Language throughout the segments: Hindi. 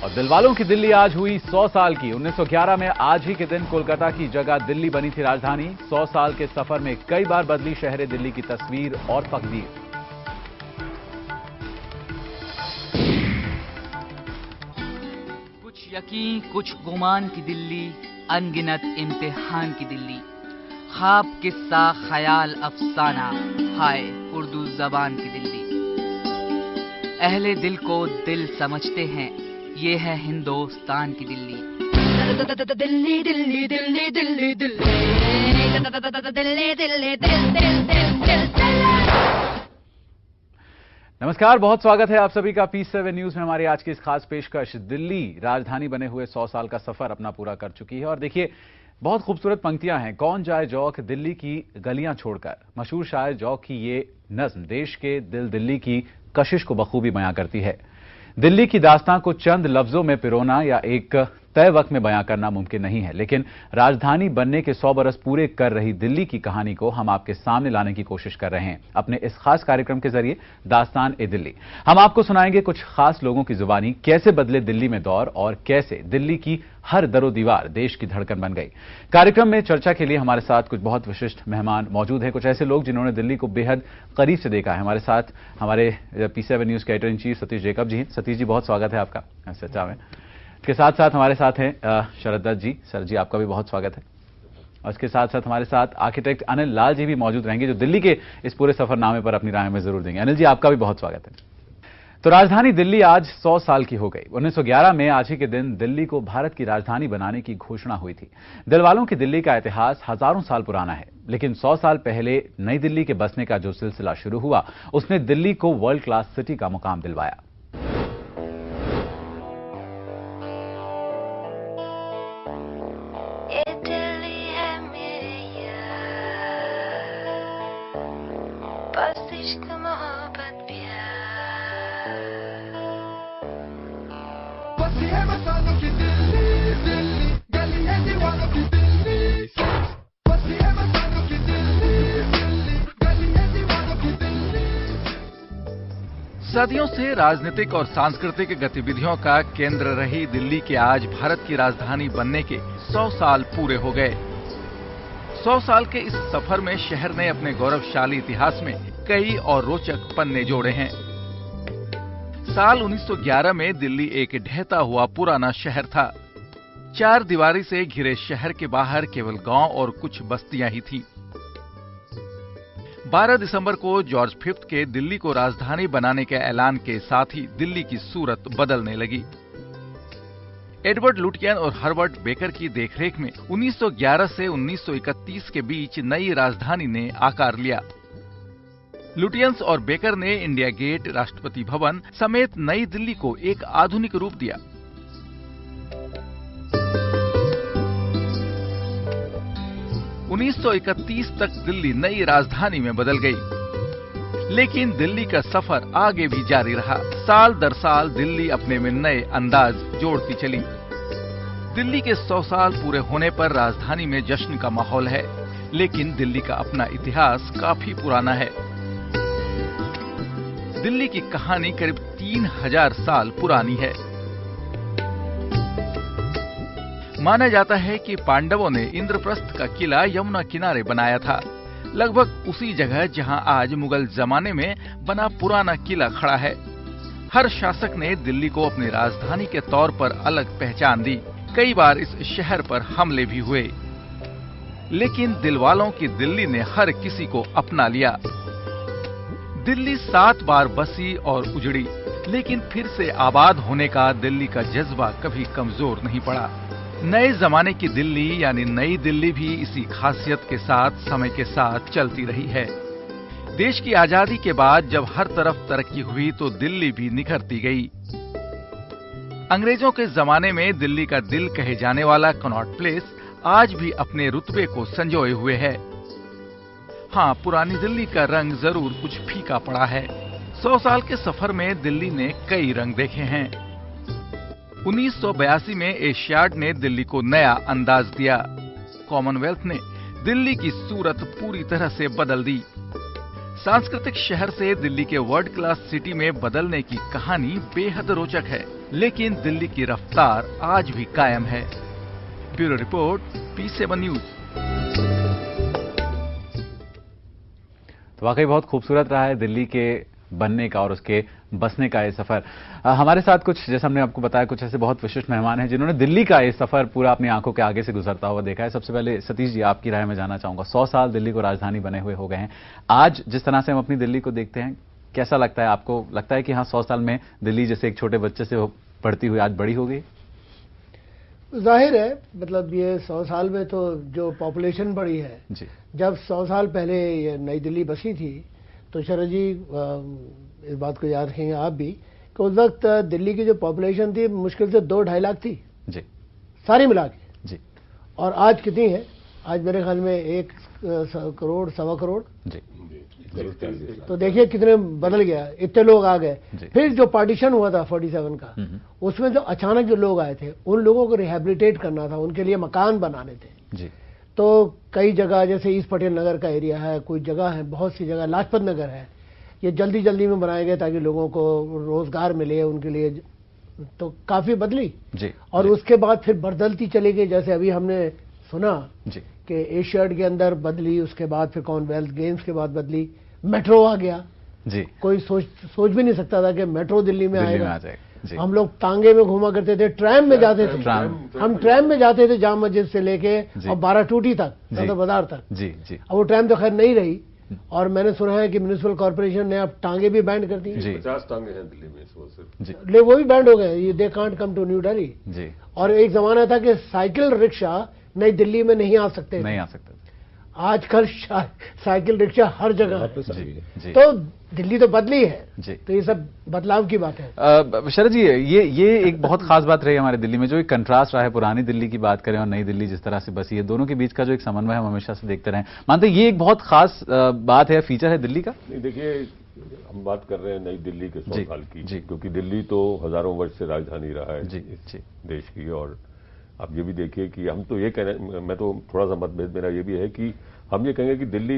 और दिलवालों की दिल्ली आज हुई 100 साल की। 1911 में आज ही के दिन कोलकाता की जगह दिल्ली बनी थी राजधानी। 100 साल के सफर में कई बार बदली शहर दिल्ली की तस्वीर और तकदीर। कुछ यकीन कुछ गुमान की दिल्ली, अनगिनत इम्तिहान की दिल्ली, ख्वाब किस्सा ख्याल अफसाना, हाय उर्दू जबान की दिल्ली। अहले दिल को दिल समझते हैं, ये है हिंदुस्तान की दिल्ली। दिल्ली दिल्ली दिल्ली दिल्ली दिल्ली। नमस्कार, बहुत स्वागत है आप सभी का P7 न्यूज में। हमारी आज की इस खास पेशकश दिल्ली राजधानी बने हुए 100 साल का सफर अपना पूरा कर चुकी है। और देखिए, बहुत खूबसूरत पंक्तियां हैं। कौन जाए जौक दिल्ली की गलियां छोड़कर। मशहूर शायर जौक की ये नज्म देश के दिल दिल्ली की कशिश को बखूबी बयां करती है। दिल्ली की दास्तां को चंद लफ्जों में पिरोना या एक तय वक्त में बयां करना मुमकिन नहीं है, लेकिन राजधानी बनने के 100 बरस पूरे कर रही दिल्ली की कहानी को हम आपके सामने लाने की कोशिश कर रहे हैं अपने इस खास कार्यक्रम के जरिए, दास्तान ए दिल्ली। हम आपको सुनाएंगे कुछ खास लोगों की जुबानी, कैसे बदले दिल्ली में दौर और कैसे दिल्ली की हर दरो दीवार देश की धड़कन बन गई। कार्यक्रम में चर्चा के लिए हमारे साथ कुछ बहुत विशिष्ट मेहमान मौजूद हैं, कुछ ऐसे लोग जिन्होंने दिल्ली को बेहद करीब से देखा है। हमारे साथ हमारे P7 न्यूज के editor in chief Satish Jacob ji हैं। सतीश जी, बहुत स्वागत है आपका चर्चा में। इसके साथ साथ हमारे साथ हैं शरद दत्त जी। सर जी, आपका भी बहुत स्वागत है। और इसके साथ साथ हमारे साथ आर्किटेक्ट अनिल लाल जी भी मौजूद रहेंगे, जो दिल्ली के इस पूरे सफरनामे पर अपनी राय में जरूर देंगे। अनिल जी, आपका भी बहुत स्वागत है। तो राजधानी दिल्ली आज 100 साल की हो गई। 1911 में आज ही के दिन दिल्ली को भारत की राजधानी बनाने की घोषणा हुई थी। दिलवालों की दिल्ली का इतिहास हजारों साल पुराना है, लेकिन 100 साल पहले नई दिल्ली के बसने का जो सिलसिला शुरू हुआ, उसने दिल्ली को वर्ल्ड क्लास सिटी का मुकाम दिलवाया। सदियों से राजनीतिक और सांस्कृतिक गतिविधियों का केंद्र रही दिल्ली के आज भारत की राजधानी बनने के 100 साल पूरे हो गए। 100 साल के इस सफर में शहर ने अपने गौरवशाली इतिहास में कई और रोचक पन्ने जोड़े हैं। साल 1911 में दिल्ली एक ढहता हुआ पुराना शहर था। चार दीवारी से घिरे शहर के बाहर केवल गांव और कुछ बस्तियां ही थीं। 12 दिसंबर को जॉर्ज V के दिल्ली को राजधानी बनाने के ऐलान के साथ ही दिल्ली की सूरत बदलने लगी। एडवर्ड लुटियन और हर्बर्ट बेकर की देखरेख में 1911 से 1931 के बीच नई राजधानी ने आकार लिया। लुटियंस और बेकर ने इंडिया गेट, राष्ट्रपति भवन समेत नई दिल्ली को एक आधुनिक रूप दिया। उन्नीस तक दिल्ली नई राजधानी में बदल गई, लेकिन दिल्ली का सफर आगे भी जारी रहा। साल दर साल दिल्ली अपने में नए अंदाज जोड़ती चली। दिल्ली के 100 साल पूरे होने पर राजधानी में जश्न का माहौल है, लेकिन दिल्ली का अपना इतिहास काफी पुराना है। दिल्ली की कहानी करीब 3000 साल पुरानी है। माना जाता है कि पांडवों ने इंद्रप्रस्थ का किला यमुना किनारे बनाया था, लगभग उसी जगह जहां आज मुगल जमाने में बना पुराना किला खड़ा है। हर शासक ने दिल्ली को अपनी राजधानी के तौर पर अलग पहचान दी। कई बार इस शहर पर हमले भी हुए, लेकिन दिलवालों की दिल्ली ने हर किसी को अपना लिया। दिल्ली 7 बार बसी और उजड़ी, लेकिन फिर से आबाद होने का दिल्ली का जज्बा कभी कमजोर नहीं पड़ा। नए जमाने की दिल्ली यानी नई दिल्ली भी इसी खासियत के साथ समय के साथ चलती रही है। देश की आजादी के बाद जब हर तरफ तरक्की हुई तो दिल्ली भी निखरती गई। अंग्रेजों के जमाने में दिल्ली का दिल कहे जाने वाला कनॉट प्लेस आज भी अपने रुतबे को संजोए हुए है। हाँ, पुरानी दिल्ली का रंग जरूर कुछ फीका पड़ा है। 100 साल के सफर में दिल्ली ने कई रंग देखे हैं। 1982 में एशियाड ने दिल्ली को नया अंदाज दिया। कॉमनवेल्थ ने दिल्ली की सूरत पूरी तरह से बदल दी। सांस्कृतिक शहर से दिल्ली के वर्ल्ड क्लास सिटी में बदलने की कहानी बेहद रोचक है, लेकिन दिल्ली की रफ्तार आज भी कायम है। Bureau report, P7 news. तो वाकई बहुत खूबसूरत रहा है दिल्ली के बनने का और उसके बसने का ये सफर। हमारे साथ कुछ, जैसे हमने आपको बताया, कुछ ऐसे बहुत विशिष्ट मेहमान हैं जिन्होंने दिल्ली का ये सफर पूरा अपनी आंखों के आगे से गुजरता हुआ देखा है। सबसे पहले सतीश जी, आपकी राय में जानना चाहूंगा। 100 साल दिल्ली को राजधानी बने हुए हो गए हैं। आज जिस तरह से हम अपनी दिल्ली को देखते हैं, कैसा लगता है आपको? लगता है कि हाँ, 100 साल में दिल्ली जैसे एक छोटे बच्चे से बढ़ती हुई आज बड़ी हो गई? जाहिर है, मतलब ये 100 साल में तो जो पॉपुलेशन बढ़ी है जी। जब 100 साल पहले ये नई दिल्ली बसी थी तो शरद जी इस बात को याद रखेंगे आप भी कि उस वक्त दिल्ली की जो पॉपुलेशन थी मुश्किल से 2-2.5 लाख थी जी, सारी मिला के जी। और आज कितनी है? आज मेरे ख्याल में 1 करोड़, 1.25 करोड़। जी। तो देखिए कितने बदल गया, इतने लोग आ गए। फिर जो पार्टीशन हुआ था 47 का, उसमें जो अचानक जो लोग आए थे उन लोगों को रिहेबिलिटेट करना था, उनके लिए मकान बनाने थे जी। तो कई जगह जैसे ईस्ट पटेल नगर का एरिया है, कोई जगह है, बहुत सी जगह, लाजपत नगर है, ये जल्दी जल्दी में बनाए गए ताकि लोगों को रोजगार मिले उनके लिए। तो काफी बदली जी। और उसके बाद फिर बदलती चली गई। जैसे अभी हमने सुना जी कि एशियाड के अंदर बदली, उसके बाद फिर कॉमनवेल्थ गेम्स के बाद बदली, मेट्रो आ गया जी। कोई सोच भी नहीं सकता था कि मेट्रो दिल्ली में आएगा। जी। हम लोग तांगे में घुमा करते थे, ट्रैम में जाते थे, हम ट्रैम में जाते थे जाम मस्जिद से लेके और 12 टूटी तक, सदर बाजार तक। जी जी। अब वो ट्रैम तो खैर नहीं रही और मैंने सुना है कि म्युनिसिपल कॉर्पोरेशन ने अब टांगे भी बैंड कर दी। 50 टांगे हैं दिल्ली में इस वक्त सिर्फ। ले वो भी बैंड हो गए, they can't come to New Delhi. जी। और एक जमाना था कि साइकिल रिक्शा नई दिल्ली में नहीं आ सकते, नहीं आ सकते। आजकल साइकिल रिक्शा हर जगह है। जी। तो दिल्ली तो बदली है जी। तो ये सब बदलाव की बात है। शरद जी, ये एक बहुत खास बात रही हमारे दिल्ली में, जो एक कंट्रास्ट रहा है। पुरानी दिल्ली की बात करें और नई दिल्ली जिस तरह से बसी है, दोनों के बीच का जो एक समन्वय हम हमेशा से देखते रहे, मानते ये एक बहुत खास बात है, फीचर है दिल्ली का? नहीं, देखिए, हम बात कर रहे हैं नई दिल्ली के 100 साल की, जी। क्योंकि दिल्ली तो हजारों वर्ष से राजधानी रहा है जी, इस जी। देश की। और आप ये भी देखिए कि हम तो ये कह रहे हैं, मैं तो थोड़ा सा मतभेद मेरा ये भी है कि हम ये कहेंगे कि दिल्ली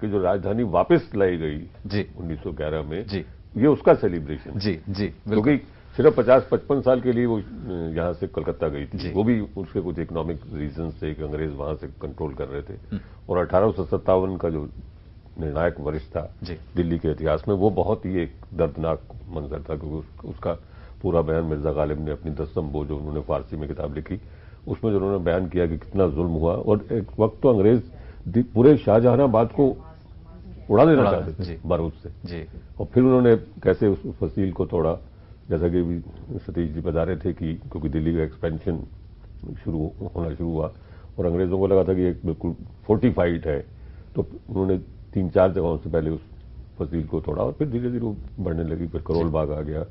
की जो राजधानी वापस लाई गई जी 1911 में, जी, ये उसका सेलिब्रेशन। जी जी, क्योंकि सिर्फ 50-55 साल के लिए वो यहाँ से कलकत्ता गई थी, वो भी उसके कुछ इकोनॉमिक रीजन से कि अंग्रेज वहां से कंट्रोल कर रहे थे। और 1857 का जो निर्णायक वर्ष था दिल्ली के इतिहास में, वो बहुत ही एक दर्दनाक मंजर था, क्योंकि उसका पूरा बयान मिर्जा गालिब ने अपनी 10 स्तंभों, जो उन्होंने फारसी में किताब लिखी, उसमें जो उन्होंने बयान किया कि कितना जुल्म हुआ। और एक वक्त तो अंग्रेज पूरे शाहजहानाबाद को उड़ा देना चाहते थे बारूद से जी। और फिर उन्होंने कैसे उस फसील को तोड़ा, जैसा कि भी सतीश जी बता रहे थे कि क्योंकि दिल्ली का एक्सपेंशन होना शुरू हुआ और अंग्रेजों को लगा था कि एक बिल्कुल फोर्टिफाइड है, तो उन्होंने 3-4 जगहों से पहले उस फसील को तोड़ा और फिर धीरे धीरे वो बढ़ने लगी। फिर करोल बाग आ गया,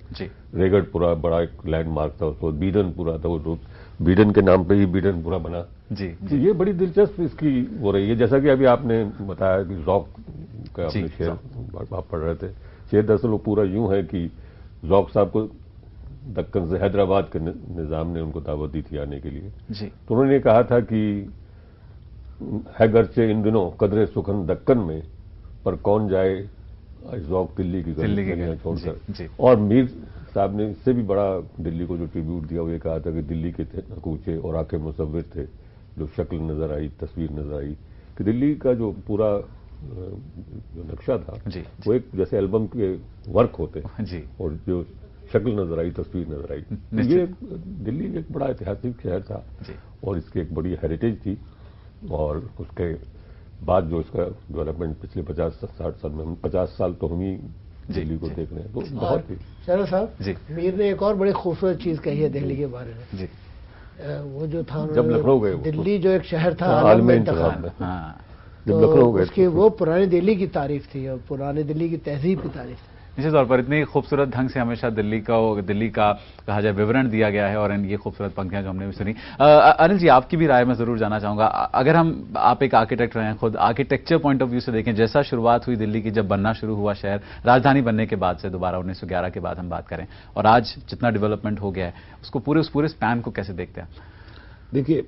रेगड़पुरा बड़ा एक लैंडमार्क था, उसको बीडनपुरा था, वो बीडन के नाम पे ही बीडनपुरा बना जी। तो ये बड़ी दिलचस्प इसकी हो रही है। जैसा कि अभी आपने बताया कि ज़ौक़ का अपने शेर आप पढ़ रहे थे, शेर दरअसल वो पूरा यूं है कि ज़ौक़ साहब को दक्कन से हैदराबाद के निज़ाम ने उनको दावत दी थी आने के लिए जी। तो उन्होंने कहा था कि है गर्चे इन दिनों कदरे सुखन दक्कन में, पर कौन जाए ज़ौक़ दिल्ली की गलियां छोड़कर। और मीर साहब ने इससे भी बड़ा दिल्ली को जो ट्रिब्यूट दिया, वो ये कहा था कि दिल्ली के कूचे और आंखें मुसव्विर थे, जो शक्ल नजर आई, तस्वीर नजर आई, कि दिल्ली का जो पूरा जो नक्शा था वो एक जैसे एल्बम के वर्क होते जी। और जो शक्ल नजर आई, तस्वीर नजर आई, ये दिल्ली एक बड़ा ऐतिहासिक शहर था और इसकी एक बड़ी हेरिटेज थी। और उसके बाद जो इसका डेवलपमेंट पिछले 50-60 साल में, 50 साल तो हम ही दिल्ली को देख रहे हैं, तो बहुत ही। शरद साहब जी, मीर ने एक और बड़ी खूबसूरत चीज कही है दिल्ली के बारे में जी। वो जो था, जब लखनऊ गए, दिल्ली जो एक शहर था आलमी इंतखाब में, जब लखनऊ गए, उसकी वो पुरानी दिल्ली की तारीफ थी और पुरानी दिल्ली की तहजीब की तारीफ थी। निश्चित तौर पर इतनी खूबसूरत ढंग से हमेशा दिल्ली का कहा जाए विवरण दिया गया है और ये खूबसूरत पंक्तियां जो हमने भी सुनी। अनिल जी, आपकी भी राय मैं जरूर जानना चाहूंगा। अगर आप एक आर्किटेक्ट रहे हैं, खुद आर्किटेक्चर पॉइंट ऑफ व्यू से देखें, जैसा शुरुआत हुई दिल्ली की, जब बनना शुरू हुआ शहर राजधानी बनने के बाद से, दोबारा 1911 के बाद हम बात करें, और आज जितना डेवलपमेंट हो गया है, उसको उस पूरे स्पैन को कैसे देखते हैं? देखिए,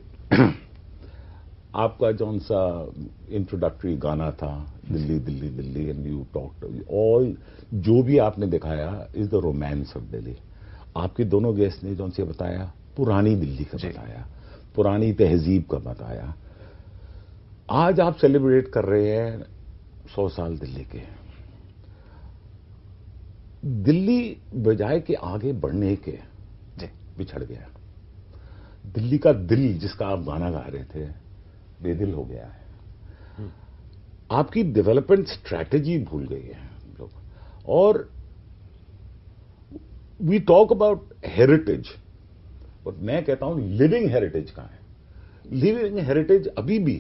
आपका जौन सा इंट्रोडक्टरी गाना था, Delhi Delhi Delhi, and you talked all, जो भी आपने दिखाया is the romance of Delhi. आपके दोनों गेस्ट ने जौन से बताया, पुरानी दिल्ली का बताया, पुरानी तहजीब का बताया। आज आप सेलिब्रेट कर रहे हैं 100 साल दिल्ली के। दिल्ली बजाय के आगे बढ़ने के बिछड़ गया। दिल्ली का दिल जिसका आप गाना गा रहे थे, बेदिल हो गया है। आपकी डेवलपमेंट स्ट्रैटेजी भूल गई है लोग। और वी टॉक अबाउट हेरिटेज, और मैं कहता हूं लिविंग हेरिटेज कहां है? लिविंग हेरिटेज अभी भी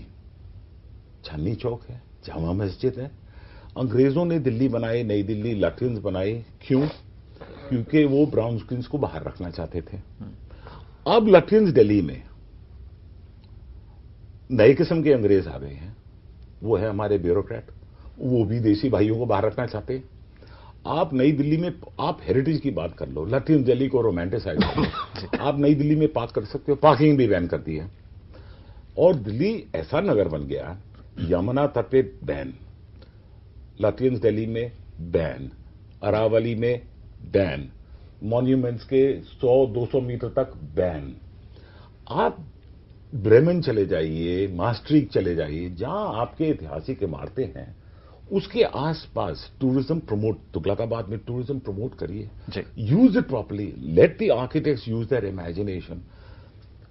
चांदनी चौक है, जामा मस्जिद है। अंग्रेजों ने दिल्ली बनाई, नई दिल्ली, लैट्रिन्स बनाई, क्यों? क्योंकि वो ब्राउन स्किन्स को बाहर रखना चाहते थे। अब लैट्रिन्स दिल्ली में नए किस्म के अंग्रेज आ गए हैं, वो है हमारे ब्यूरोक्रेट, वो भी देसी भाइयों को बाहर रखना चाहते हैं। आप नई दिल्ली में, आप हेरिटेज की बात कर लो, लैट्रिन्स दिल्ली को रोमांटिसाइज कर लो। आप नई दिल्ली में पार्क कर सकते हो, पार्किंग भी बैन कर दी है। और दिल्ली ऐसा नगर बन गया, यमुना तट पे बैन, लैट्रिन्स दिल्ली में बैन, अरावली में बैन, मॉन्यूमेंट्स के 100-200 मीटर तक बैन। आप ब्रेमेन चले जाइए, मास्ट्रीक चले जाइए, जहां आपके ऐतिहासिक इमारतें हैं, उसके आसपास टूरिज्म प्रमोट, तुगलकाबाद में टूरिज्म प्रमोट करिए, use it properly, let the architects use their imagination,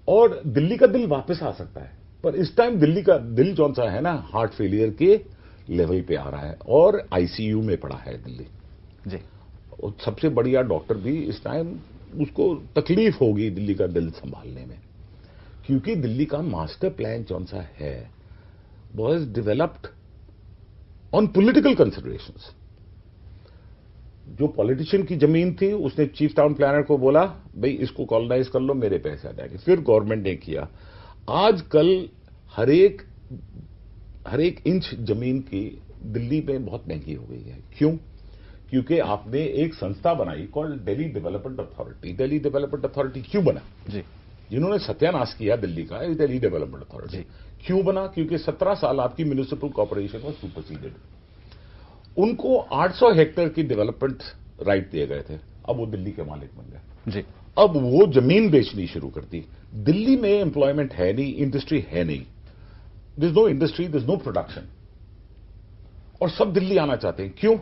और दिल्ली का दिल वापस आ सकता है। पर इस टाइम दिल्ली का दिल कौन सा है ना, हार्ट फेलियर के लेवल पे आ रहा है और आईसीयू में पड़ा है दिल्ली जी। और सबसे बढ़िया डॉक्टर भी इस टाइम, उसको तकलीफ होगी दिल्ली का दिल संभालने में, क्योंकि दिल्ली का मास्टर प्लान कौन सा है, was developed on political considerations. जो पॉलिटिशियन की जमीन थी, उसने चीफ टाउन प्लानर को बोला, भाई इसको कॉलोनाइज कर लो, मेरे पैसे आ जाएंगे। फिर गवर्नमेंट ने किया। आजकल हर एक इंच जमीन की दिल्ली में बहुत महंगी हो गई है। क्यों? क्योंकि आपने एक संस्था बनाई called Delhi development authority. Delhi development authority क्यों बना जी? जिन्होंने सत्यानाश किया दिल्ली का, दिल्ली डेवलपमेंट अथॉरिटी क्यों बना? क्योंकि 17 साल आपकी म्युनिसिपल कॉर्पोरेशन को सुपरसीडेड, उनको 800 हेक्टेयर की डेवलपमेंट राइट दिए गए थे। अब वो दिल्ली के मालिक बन गए जी। अब वो जमीन बेचनी शुरू कर दी। दिल्ली में एम्प्लॉयमेंट है नहीं, इंडस्ट्री है नहीं, there is no industry, there is no production, और सब दिल्ली आना चाहते हैं। क्यों?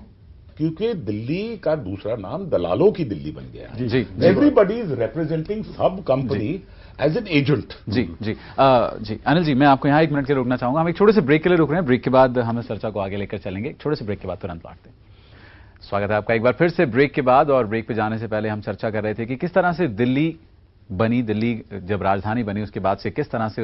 क्योंकि दिल्ली का दूसरा नाम दलालों की दिल्ली बन गया है। एवरीबडी इज रिप्रेजेंटिंग सब कंपनी एज एन एजेंट। जी जी जी अनिल जी, मैं आपको यहाँ 1 मिनट के लिए रुकना चाहूंगा। हम एक छोटे से ब्रेक के लिए रुक रहे हैं। ब्रेक के बाद हम इस चर्चा को आगे लेकर चलेंगे। छोटे से ब्रेक के बाद तुरंत लौटते हैं। स्वागत है आपका एक बार फिर से ब्रेक के बाद। और ब्रेक पे जाने से पहले हम चर्चा कर रहे थे कि किस तरह से दिल्ली बनी, दिल्ली जब राजधानी बनी उसके बाद से किस तरह से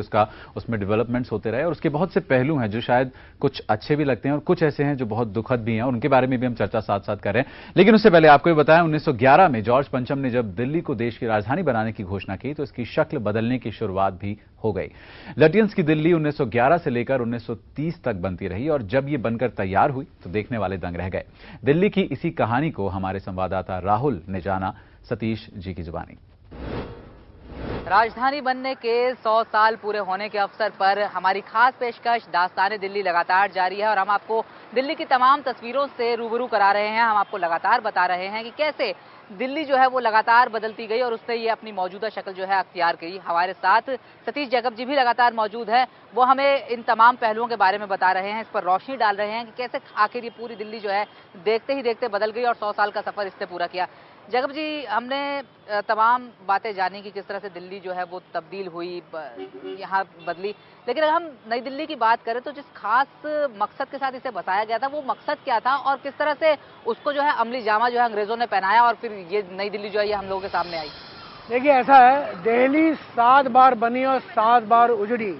उसमें डेवलपमेंट्स होते रहे, और उसके बहुत से पहलू हैं जो शायद कुछ अच्छे भी लगते हैं और कुछ ऐसे हैं जो बहुत दुखद भी हैं, और उनके बारे में भी हम चर्चा साथ साथ कर रहे हैं। लेकिन उससे पहले आपको ये बताएं, 1911 में जॉर्ज पंचम ने जब दिल्ली को देश की राजधानी बनाने की घोषणा की तो इसकी शक्ल बदलने की शुरुआत भी हो गई। लटियंस की दिल्ली 1911 से लेकर 1930 तक बनती रही, और जब ये बनकर तैयार हुई तो देखने वाले दंग रह गए। दिल्ली की इसी कहानी को हमारे संवाददाता राहुल ने जाना सतीश जी की जुबानी। राजधानी बनने के 100 साल पूरे होने के अवसर पर हमारी खास पेशकश दास्ताने दिल्ली लगातार जारी है, और हम आपको दिल्ली की तमाम तस्वीरों से रूबरू करा रहे हैं। हम आपको लगातार बता रहे हैं कि कैसे दिल्ली जो है वो लगातार बदलती गई और उसने ये अपनी मौजूदा शक्ल जो है अख्तियार की। हमारे साथ सतीश जैकब जी भी लगातार मौजूद है, वो हमें इन तमाम पहलुओं के बारे में बता रहे हैं, इस पर रोशनी डाल रहे हैं कि कैसे आखिर ये पूरी दिल्ली जो है देखते ही देखते बदल गई और 100 साल का सफर इसने पूरा किया। जैकब जी, हमने तमाम बातें जानी कि किस तरह से दिल्ली जो है वो तब्दील हुई, यहाँ बदली, लेकिन अगर हम नई दिल्ली की बात करें तो जिस खास मकसद के साथ इसे बसाया गया था वो मकसद क्या था, और किस तरह से उसको जो है अमली जामा जो है अंग्रेजों ने पहनाया और फिर ये नई दिल्ली जो है ये हम लोगों के सामने आई? देखिए, ऐसा है, दिल्ली 7 बार बनी और 7 बार उजड़ी।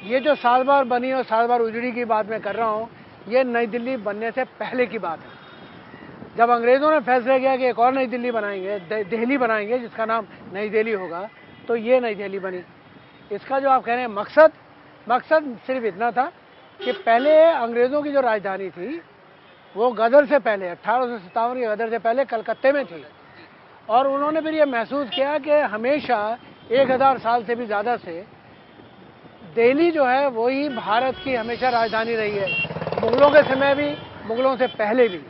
ये जो 7 बार बनी और 7 बार उजड़ी की बात मैं कर रहा हूँ, ये नई दिल्ली बनने से पहले की बात है। जब अंग्रेजों ने फैसला किया कि एक और नई दिल्ली बनाएंगे, दिल्ली बनाएंगे जिसका नाम नई दिल्ली होगा, तो ये नई दिल्ली बनी। इसका जो आप कह रहे हैं मकसद सिर्फ इतना था कि पहले अंग्रेजों की जो राजधानी थी वो गदर से पहले 1857 के गदर से पहले कलकत्ते में थी, और उन्होंने फिर ये महसूस किया कि हमेशा 1000 साल से भी ज़्यादा से दिल्ली जो है वही भारत की हमेशा राजधानी रही है, मुगलों के समय भी, मुगलों से पहले भी।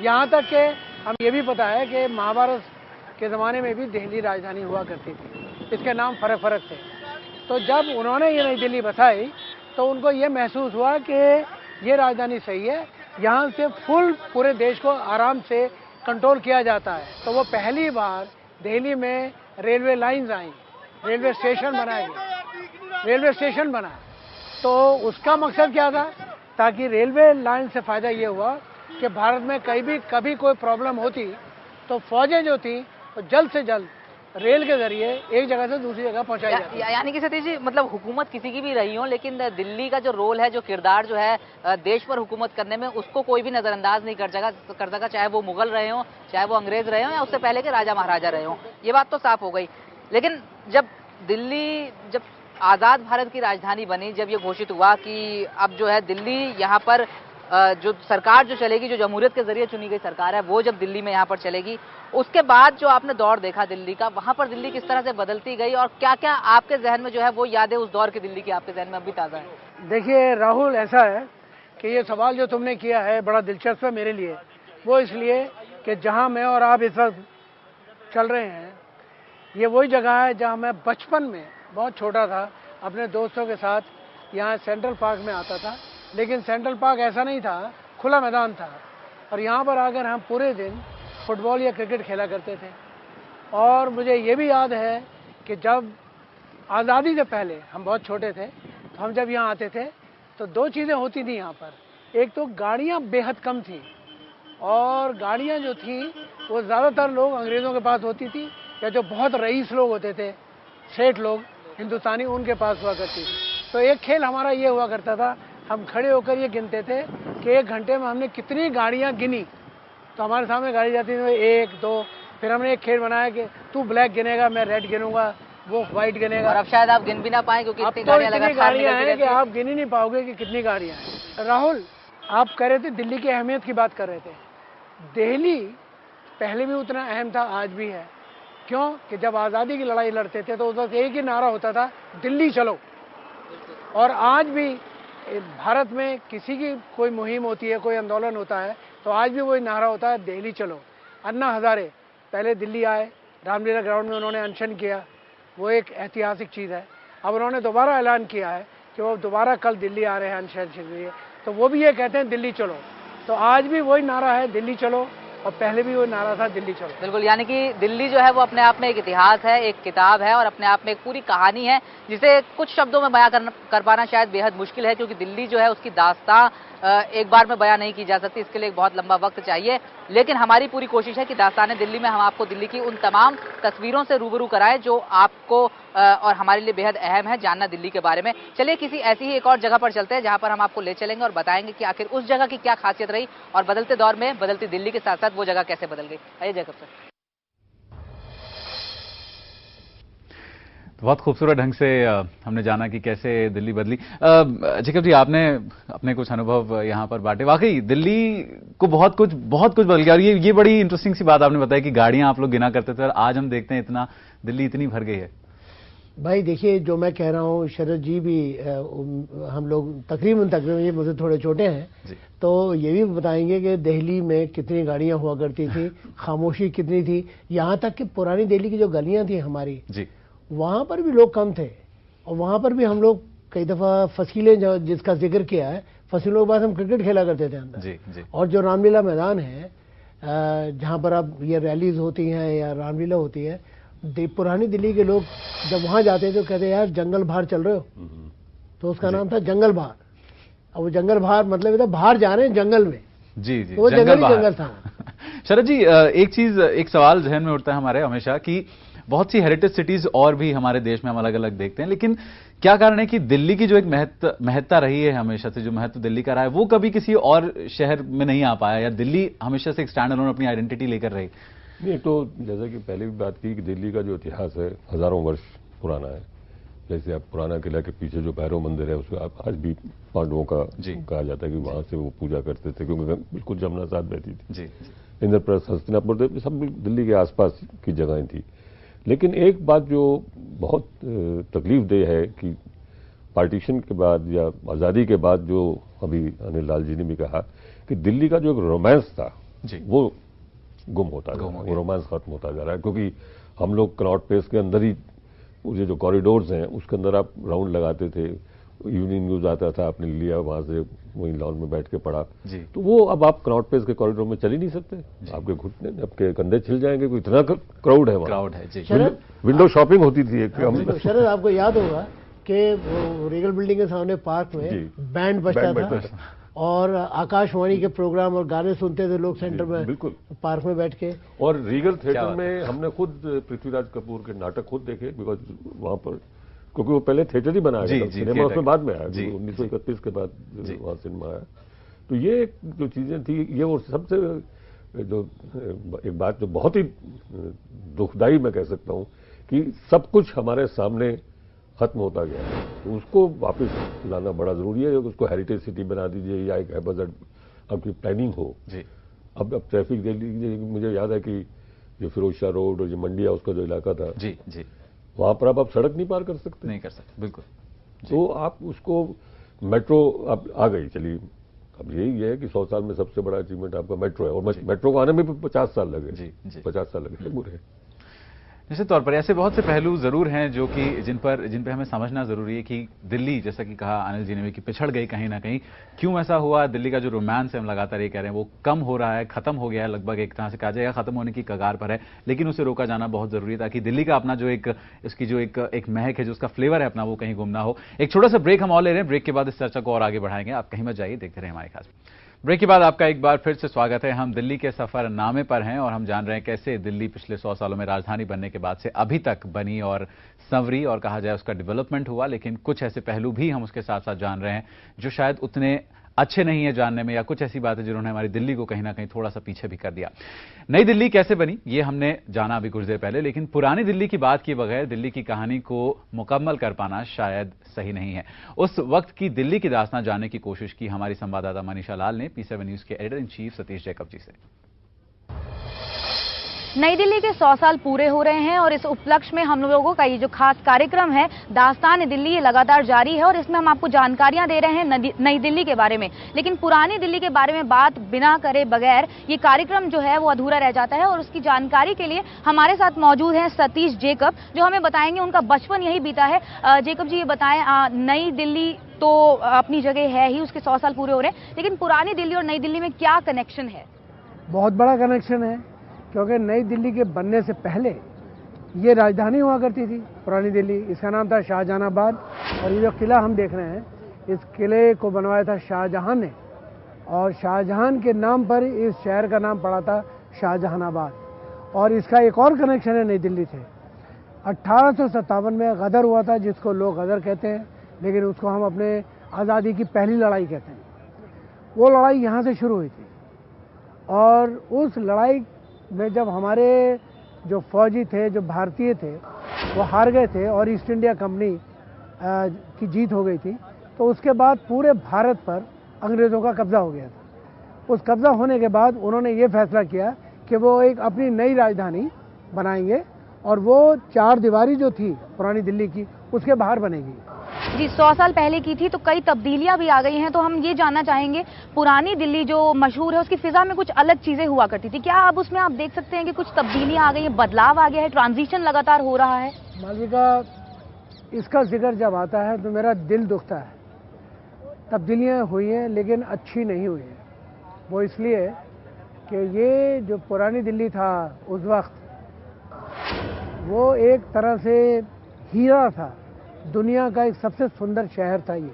यहाँ तक कि हम ये भी पता है कि महाभारत के ज़माने में भी दिल्ली राजधानी हुआ करती थी, इसके नाम फ़र्क थे। तो जब उन्होंने ये नई दिल्ली बसाई तो उनको ये महसूस हुआ कि ये राजधानी सही है, यहाँ से फुल पूरे देश को आराम से कंट्रोल किया जाता है। तो वो पहली बार दिल्ली में रेलवे लाइंस आई, रेलवे स्टेशन बनाए गए, रेलवे स्टेशन बना। तो उसका मकसद क्या था? ताकि रेलवे लाइन से फ़ायदा ये हुआ कि भारत में कभी कोई प्रॉब्लम होती तो फौजें जो थी तो जल्द से जल्द रेल के जरिए एक जगह से दूसरी जगह पहुंचाई जाती है। यानी कि सतीश जी, मतलब हुकूमत किसी की भी रही हो, लेकिन दिल्ली का जो रोल है, जो किरदार जो है देश पर हुकूमत करने में, उसको कोई भी नजरअंदाज नहीं कर सका, चाहे वो मुगल रहे हो, चाहे वो अंग्रेज रहे हो, या उससे पहले के राजा महाराजा रहे हो। ये बात तो साफ हो गई। लेकिन जब दिल्ली, जब आज़ाद भारत की राजधानी बनी, जब ये घोषित हुआ कि अब जो है दिल्ली यहाँ पर जो सरकार जो चलेगी, जो जमहूरियत के जरिए चुनी गई सरकार है, वो जब दिल्ली में यहाँ पर चलेगी, उसके बाद जो आपने दौर देखा दिल्ली का, वहाँ पर दिल्ली किस तरह से बदलती गई और क्या क्या आपके जहन में जो है वो यादें उस दौर की दिल्ली की आपके जहन में अभी ताज़ा है? देखिए राहुल, ऐसा है कि ये सवाल जो तुमने किया है बड़ा दिलचस्प है मेरे लिए। वो इसलिए कि जहाँ मैं और आप इस वक्त चल रहे हैं, ये वही जगह है जहाँ मैं बचपन में बहुत छोटा था, अपने दोस्तों के साथ यहाँ सेंट्रल पार्क में आता था। लेकिन सेंट्रल पार्क ऐसा नहीं था, खुला मैदान था, और यहाँ पर आकर हम पूरे दिन फुटबॉल या क्रिकेट खेला करते थे। और मुझे ये भी याद है कि जब आज़ादी से पहले हम बहुत छोटे थे, तो हम जब यहाँ आते थे तो दो चीज़ें होती थी यहाँ पर। एक तो गाड़ियाँ बेहद कम थी, और गाड़ियाँ जो थी वो ज़्यादातर लोग अंग्रेज़ों के पास होती थी, या जो बहुत रईस लोग होते थे, सेठ लोग हिंदुस्तानी, उनके पास हुआ करती थी। तो एक खेल हमारा ये हुआ करता था, हम खड़े होकर ये गिनते थे कि एक घंटे में हमने कितनी गाड़ियाँ गिनी। तो हमारे सामने गाड़ी जाती थी 1 2, फिर हमने एक खेल बनाया कि तू ब्लैक गिनेगा, मैं रेड गिनूंगा, वो व्हाइट गिनेगा। और अब शायद आप गिन भी ना पाए, क्योंकि इतनी गाड़ियाँ हैं कि आप गिन ही नहीं पाओगे कि कितनी गाड़ियाँ हैं। राहुल, आप कह रहे थे दिल्ली की अहमियत की बात कर रहे थे। दिल्ली पहले भी उतना अहम था, आज भी है। क्यों? कि जब आज़ादी की लड़ाई लड़ते थे तो उस वक्त एक ही नारा होता था, दिल्ली चलो। और आज भी भारत में किसी की कोई मुहिम होती है, कोई आंदोलन होता है, तो आज भी वही नारा होता है, दिल्ली चलो। अन्ना हजारे पहले दिल्ली आए, रामलीला ग्राउंड में उन्होंने अनशन किया, वो एक ऐतिहासिक चीज़ है। अब उन्होंने दोबारा ऐलान किया है कि वो दोबारा कल दिल्ली आ रहे हैं अनशन के लिए, तो वो भी ये कहते हैं दिल्ली चलो। तो आज भी वही नारा है, दिल्ली चलो, और पहले भी वो नारा था, दिल्ली चलो। बिल्कुल, यानी कि दिल्ली जो है वो अपने आप में एक इतिहास है, एक किताब है, और अपने आप में एक पूरी कहानी है, जिसे कुछ शब्दों में बयां कर पाना शायद बेहद मुश्किल है, क्योंकि दिल्ली जो है उसकी दास्तां एक बार में बयां नहीं की जा सकती, इसके लिए एक बहुत लंबा वक्त चाहिए। लेकिन हमारी पूरी कोशिश है कि दास्तान दिल्ली में हम आपको दिल्ली की उन तमाम तस्वीरों से रूबरू कराएं जो आपको और हमारे लिए बेहद अहम है जानना दिल्ली के बारे में। चलिए किसी ऐसी ही एक और जगह पर चलते हैं जहां पर हम आपको ले चलेंगे और बताएंगे कि आखिर उस जगह की क्या खासियत रही, और बदलते दौर में बदलती दिल्ली के साथ साथ वो जगह कैसे बदल गई। आइए जैकब सर। बहुत खूबसूरत ढंग से हमने जाना कि कैसे दिल्ली बदली। जैकब जी, आपने अपने कुछ अनुभव यहाँ पर बांटे। वाकई दिल्ली को बहुत कुछ बदल गया। और ये बड़ी इंटरेस्टिंग सी बात आपने बताई कि गाड़ियां आप लोग गिना करते थे और आज हम देखते हैं इतना दिल्ली इतनी भर गई है। भाई देखिए, जो मैं कह रहा हूँ, शरद जी भी, हम लोग तकरीबन ये मुझे थोड़े छोटे हैं, तो ये भी बताएंगे कि दिल्ली में कितनी गाड़ियां हुआ करती थी, खामोशी कितनी थी। यहाँ तक कि पुरानी दिल्ली की जो गलियां थी हमारी जी, वहाँ पर भी लोग कम थे, और वहाँ पर भी हम लोग कई दफ़ा फसीलें, जो जिसका जिक्र किया है, फसीलों के बाद हम क्रिकेट खेला करते थे अंदर। जी। और जो रामलीला मैदान है, जहाँ पर अब ये रैलीज होती हैं या रामलीला होती है, पुरानी दिल्ली के लोग जब वहाँ जाते थे तो कहते यार जंगल बाहर चल रहे हो, तो उसका नाम था जंगल बाहर। अब वो जंगल बाहर मतलब था बाहर जा रहे हैं जंगल में। जी, तो वो जंगल था। शरद जी, एक सवाल जहन में उठता है हमारे हमेशा कि बहुत सी हेरिटेज सिटीज और भी हमारे देश में हम अलग अलग देखते हैं, लेकिन क्या कारण है कि दिल्ली की जो एक महत्ता रही है हमेशा से, जो महत्व दिल्ली का रहा है, वो कभी किसी और शहर में नहीं आ पाया, या दिल्ली हमेशा से एक स्टैंड अलोन अपनी आइडेंटिटी लेकर रही? नहीं, तो जैसा कि पहले भी बात की कि दिल्ली का जो इतिहास है हजारों वर्ष पुराना है। जैसे आप पुराना किला के पीछे जो भैरव मंदिर है, उसको आज भी पांडवों का कहा जाता है कि वहां से वो पूजा करते थे, क्योंकि बिल्कुल जमुना साथ बहती थी। इंद्रप्रस्थ, हस्तिनापुर, सब दिल्ली के आसपास की जगहें थी। लेकिन एक बात जो बहुत तकलीफ देह है कि पार्टीशन के बाद या आज़ादी के बाद जो अभी अनिल लाल जी ने भी कहा कि दिल्ली का जो एक रोमांस था वो गुम होता जा रहा है, वो रोमांस खत्म होता जा रहा है, क्योंकि हम लोग कनॉट प्लेस के अंदर ही मुझे जो कॉरिडोर्स हैं उसके अंदर आप राउंड लगाते थे, यूनियन न्यूज आता था, आपने लिया वहां से वहीं लॉन में बैठ के पढ़ा, तो वो अब आप कनॉट प्लेस के कॉरिडोर में चल ही नहीं सकते, आपके घुटने आपके कंधे छिल जाएंगे, कोई इतना क्राउड है वहां। विंडो शॉपिंग होती थी शरद, आपको याद होगा कि रीगल बिल्डिंग के सामने पार्क में बैंड बजता था और आकाशवाणी के प्रोग्राम और गाने सुनते थे लोग सेंटर में, बिल्कुल पार्क में बैठ के। और रीगल थिएटर में हमने खुद पृथ्वीराज कपूर के नाटक खुद देखे, बिकॉज वहां पर, क्योंकि वो पहले थिएटर ही बनाया गया, सिनेमा उसमें बाद में आया, 1931 के बाद वहां सिनेमा आया। तो ये जो चीजें थी, ये वो सबसे जो एक बात जो बहुत ही दुखदाई मैं कह सकता हूं कि सब कुछ हमारे सामने खत्म होता गया है, तो उसको वापस लाना बड़ा जरूरी है। उसको हेरिटेज सिटी बना दीजिए या एक बजट आपकी प्लानिंग हो। अब ट्रैफिक दे लीजिए, मुझे याद है कि जो फिरोज शाह रोड और जो मंडी हाउस का जो इलाका था, वहां पर आप सड़क नहीं पार कर सकते, नहीं कर सकते, बिल्कुल। तो आप उसको मेट्रो अब आ गई, चलिए अब यही है कि 100 साल में सबसे बड़ा अचीवमेंट आपका मेट्रो है, और मेट्रो को आने में भी 50 साल लगे, 50 साल लगे बुरे। निश्चित तौर पर ऐसे बहुत से पहलू जरूर हैं जो कि जिन पर हमें समझना जरूरी है कि दिल्ली, जैसा कि कहा अनिल जी ने भी, कि पिछड़ गई कहीं ना कहीं। क्यों ऐसा हुआ? दिल्ली का जो रोमांस है, हम लगातार ये कह रहे हैं, वो कम हो रहा है, खत्म हो गया है, लगभग एक तरह से कहा जाएगा खत्म होने की कगार पर है, लेकिन उसे रोका जाना बहुत जरूरी है ताकि दिल्ली का अपना जो इसकी जो एक महक है, जो उसका फ्लेवर है अपना, वो कहीं गुम ना हो। एक छोटा सा ब्रेक हम और ले रहे हैं, ब्रेक के बाद इस चर्चा को और आगे बढ़ाएंगे। आप कहीं मत जाइए, देखते रहे हमारे खास। ब्रेक के बाद आपका एक बार फिर से स्वागत है। हम दिल्ली के सफरनामे पर हैं और हम जान रहे हैं कैसे दिल्ली पिछले 100 सालों में राजधानी बनने के बाद से अभी तक बनी और संवरी, और कहा जाए उसका डेवलपमेंट हुआ, लेकिन कुछ ऐसे पहलू भी हम उसके साथ साथ जान रहे हैं जो शायद उतने अच्छे नहीं है जानने में, या कुछ ऐसी बातें जिन्होंने हमारी दिल्ली को कहीं ना कहीं थोड़ा सा पीछे भी कर दिया। नई दिल्ली कैसे बनी ये हमने जाना अभी कुछ देर पहले, लेकिन पुरानी दिल्ली की बात किए बगैर दिल्ली की कहानी को मुकम्मल कर पाना शायद सही नहीं है। उस वक्त की दिल्ली की दास्तां जानने की कोशिश की हमारी संवाददाता मनीषा लाल ने P7 न्यूज के editor in chief Satish Jacob ji से। नई दिल्ली के 100 साल पूरे हो रहे हैं और इस उपलक्ष्य में हम लोगों का ये जो खास कार्यक्रम है दास्तान दिल्ली, ये लगातार जारी है और इसमें हम आपको जानकारियां दे रहे हैं नई दिल्ली के बारे में। लेकिन पुरानी दिल्ली के बारे में बात बिना करे बगैर ये कार्यक्रम जो है वो अधूरा रह जाता है, और उसकी जानकारी के लिए हमारे साथ मौजूद हैं सतीश जैकब, जो हमें बताएंगे उनका बचपन यही बीता है। जैकब जी, ये बताएं, नई दिल्ली तो अपनी जगह है ही, उसके 100 साल पूरे हो रहे हैं, लेकिन पुरानी दिल्ली और नई दिल्ली में क्या कनेक्शन है? बहुत बड़ा कनेक्शन है, क्योंकि नई दिल्ली के बनने से पहले ये राजधानी हुआ करती थी पुरानी दिल्ली। इसका नाम था शाहजहानाबाद, और ये जो किला हम देख रहे हैं, इस किले को बनवाया था शाहजहां ने, और शाहजहां के नाम पर इस शहर का नाम पड़ा था शाहजहानाबाद। और इसका एक और कनेक्शन है नई दिल्ली से। 1857 में गदर हुआ था, जिसको लोग गदर कहते हैं, लेकिन उसको हम अपने आज़ादी की पहली लड़ाई कहते हैं। वो लड़ाई यहाँ से शुरू हुई थी, और उस लड़ाई में जब हमारे जो फौजी थे, जो भारतीय थे, वो हार गए थे और ईस्ट इंडिया कंपनी की जीत हो गई थी, तो उसके बाद पूरे भारत पर अंग्रेज़ों का कब्जा हो गया था। उस कब्जा होने के बाद उन्होंने ये फैसला किया कि वो एक अपनी नई राजधानी बनाएंगे, और वो चार दीवारी जो थी पुरानी दिल्ली की, उसके बाहर बनेगी। जी, 100 साल पहले की थी, तो कई तब्दीलियां भी आ गई हैं, तो हम ये जानना चाहेंगे, पुरानी दिल्ली जो मशहूर है उसकी फिजा में कुछ अलग चीजें हुआ करती थी, क्या अब उसमें आप देख सकते हैं कि कुछ तब्दीलियां आ गई हैं, बदलाव आ गया है, ट्रांजिशन लगातार हो रहा है? मालविका, इसका जिक्र जब आता है तो मेरा दिल दुखता है। तब्दीलियां हुई हैं, लेकिन अच्छी नहीं हुई है। वो इसलिए कि ये जो पुरानी दिल्ली था उस वक्त, वो एक तरह से हीरा था, दुनिया का एक सबसे सुंदर शहर था ये।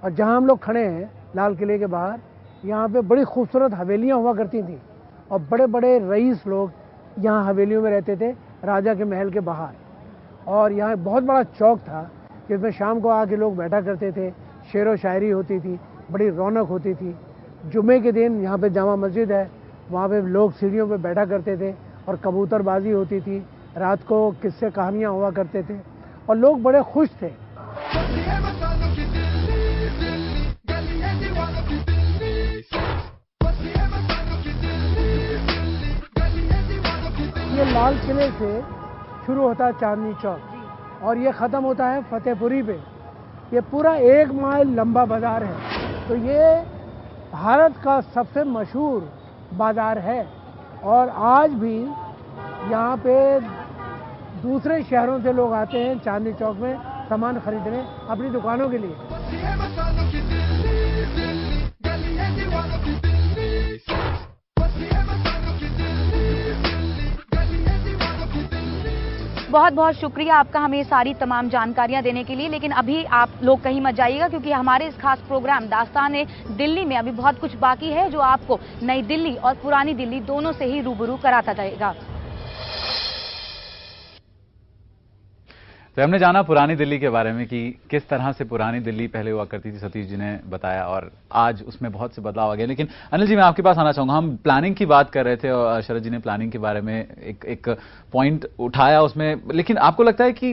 और जहाँ हम लोग खड़े हैं लाल किले के बाहर, यहाँ पे बड़ी खूबसूरत हवेलियाँ हुआ करती थी, और बड़े बड़े रईस लोग यहाँ हवेलियों में रहते थे, राजा के महल के बाहर। और यहाँ बहुत बड़ा चौक था, जिसमें शाम को आके लोग बैठा करते थे, शेर व शायरी होती थी, बड़ी रौनक होती थी। जुमे के दिन यहाँ पे जामा मस्जिद है, वहाँ पे लोग सीढ़ियों पे बैठा करते थे और कबूतरबाजी होती थी। रात को किस्से कहानियाँ हुआ करते थे और लोग बड़े खुश थे। ये लाल किले से शुरू होता है चांदनी चौक, और ये ख़त्म होता है फतेहपुरी पे। ये पूरा 1 माइल लंबा बाजार है। तो ये भारत का सबसे मशहूर बाजार है और आज भी यहाँ पे दूसरे शहरों से लोग आते हैं चांदनी चौक में सामान खरीदने अपनी दुकानों के लिए। बहुत बहुत शुक्रिया आपका हमें सारी तमाम जानकारियां देने के लिए। लेकिन अभी आप लोग कहीं मत जाइएगा क्योंकि हमारे इस खास प्रोग्राम दास्तान दिल्ली में अभी बहुत कुछ बाकी है जो आपको नई दिल्ली और पुरानी दिल्ली दोनों से ही रूबरू कराता जाएगा। तो हमने जाना पुरानी दिल्ली के बारे में कि किस तरह से पुरानी दिल्ली पहले हुआ करती थी, सतीश जी ने बताया, और आज उसमें बहुत से बदलाव आ गए। लेकिन अनिल जी मैं आपके पास आना चाहूंगा। हम प्लानिंग की बात कर रहे थे और शरद जी ने प्लानिंग के बारे में एक पॉइंट उठाया उसमें, लेकिन आपको लगता है कि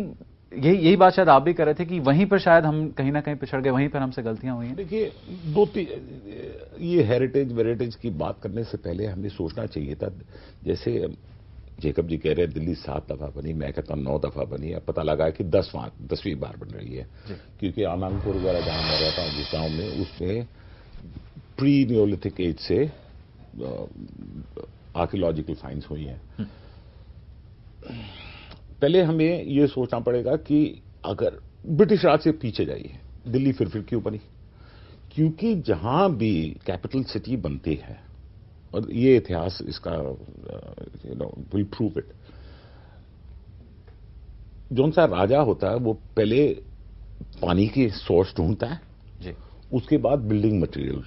यही बात शायद आप भी कर रहे थे कि वहीं पर शायद हम कहीं ना कहीं पिछड़ गए, वहीं पर हमसे गलतियां हुई हैं? देखिए ये हेरिटेज की बात करने से पहले हमें सोचना चाहिए था। जैसे जेकब जी कह रहे हैं दिल्ली 7 दफा बनी, मैं कहता हूं 9 दफा बनी। अब पता लगा कि 10वीं बार बन रही है, क्योंकि आनंदपुर वगैरह जहां मैं रहता हूं जिस गांव में, उसमें प्री नियोलिथिक एज से आर्कियोलॉजिकल फाइंड्स हुई हैं। पहले हमें यह सोचना पड़ेगा कि अगर ब्रिटिश राज से पीछे जाइए, दिल्ली फिर क्यों बनी? क्योंकि जहां भी कैपिटल सिटी बनती है, और ये इतिहास इसका विल प्रूव इट, जौन सा राजा होता है वो पहले पानी की सोर्स ढूंढता है जी, उसके बाद बिल्डिंग मटेरियल